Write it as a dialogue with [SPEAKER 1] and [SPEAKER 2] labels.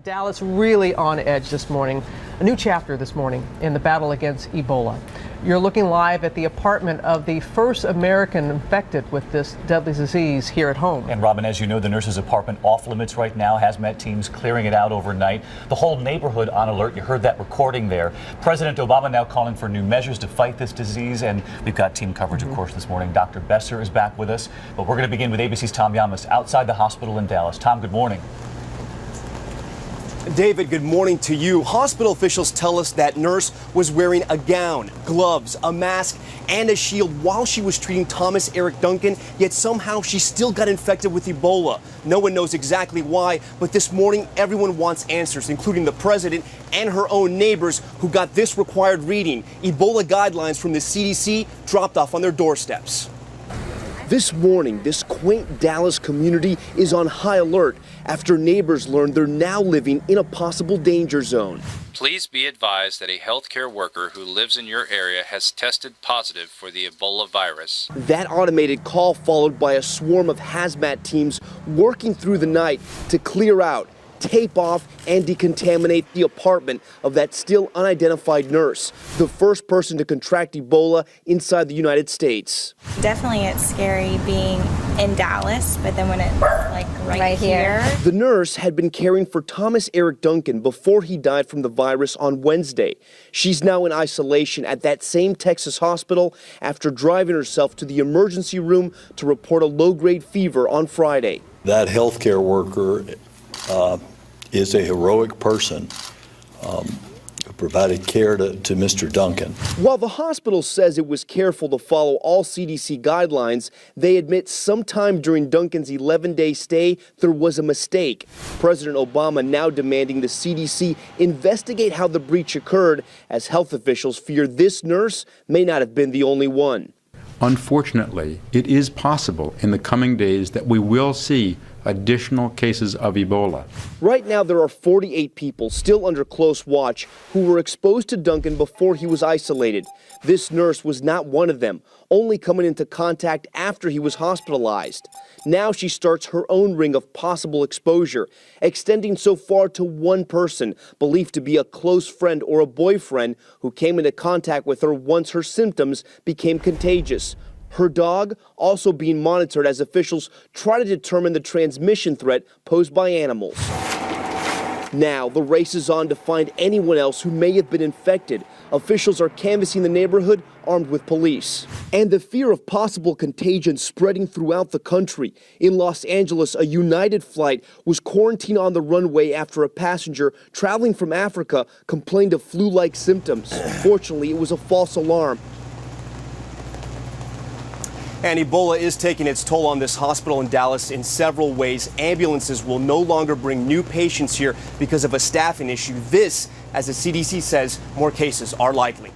[SPEAKER 1] Dallas really on edge this morning. A new chapter this morning in the battle against Ebola. You're looking live at the apartment of the first American infected with this deadly disease here at home.
[SPEAKER 2] And Robin, as you know, the nurse's apartment off limits right now. Hazmat teams clearing it out overnight. The whole neighborhood on alert. You heard that recording there. President Obama now calling for new measures to fight this disease. And we've got team coverage, of course, this morning. Dr. Besser is back with us. But we're going to begin with ABC's Tom Yamas outside the hospital in Dallas. Tom, good morning.
[SPEAKER 3] David, good morning to you. Hospital officials tell us that nurse was wearing a gown, gloves, a mask, and a shield while she was treating Thomas Eric Duncan, yet somehow she still got infected with Ebola. No one knows exactly why, but this morning everyone wants answers, including the president and her own neighbors who got this required reading. Ebola guidelines from the CDC dropped off on their doorsteps. This morning, this quaint Dallas community is on high alert after neighbors learned they're now living in a possible danger zone.
[SPEAKER 4] Please be advised that a healthcare worker who lives in your area has tested positive for the Ebola virus.
[SPEAKER 3] That automated call followed by a swarm of hazmat teams working through the night to clear out, tape off, and decontaminate the apartment of that still unidentified nurse, the first person to contract Ebola inside the United States.
[SPEAKER 5] Definitely it's scary being in Dallas, but then when it's like right here.
[SPEAKER 3] The nurse had been caring for Thomas Eric Duncan before he died from the virus on Wednesday. She's now in isolation at that same Texas hospital after driving herself to the emergency room to report a low-grade fever on Friday.
[SPEAKER 6] That healthcare worker is a heroic person who provided care to Mr. Duncan.
[SPEAKER 3] While the hospital says it was careful to follow all CDC guidelines, they admit sometime during Duncan's 11-day stay, there was a mistake. President Obama now demanding the CDC investigate how the breach occurred, as health officials fear this nurse may not have been the only one.
[SPEAKER 7] Unfortunately, it is possible in the coming days that we will see additional cases of Ebola.
[SPEAKER 3] Right now, there are 48 people still under close watch who were exposed to Duncan before he was isolated. This nurse was not one of them, only coming into contact after he was hospitalized. Now she starts her own ring of possible exposure, extending so far to one person, believed to be a close friend or a boyfriend who came into contact with her once her symptoms became contagious. Her dog also being monitored as officials try to determine the transmission threat posed by animals. Now, the race is on to find anyone else who may have been infected. Officials are canvassing the neighborhood armed with police. And the fear of possible contagion spreading throughout the country. In Los Angeles, a United flight was quarantined on the runway after a passenger traveling from Africa complained of flu-like symptoms. Fortunately, it was a false alarm. And Ebola is taking its toll on this hospital in Dallas in several ways. Ambulances will no longer bring new patients here because of a staffing issue. This, as the CDC says, more cases are likely.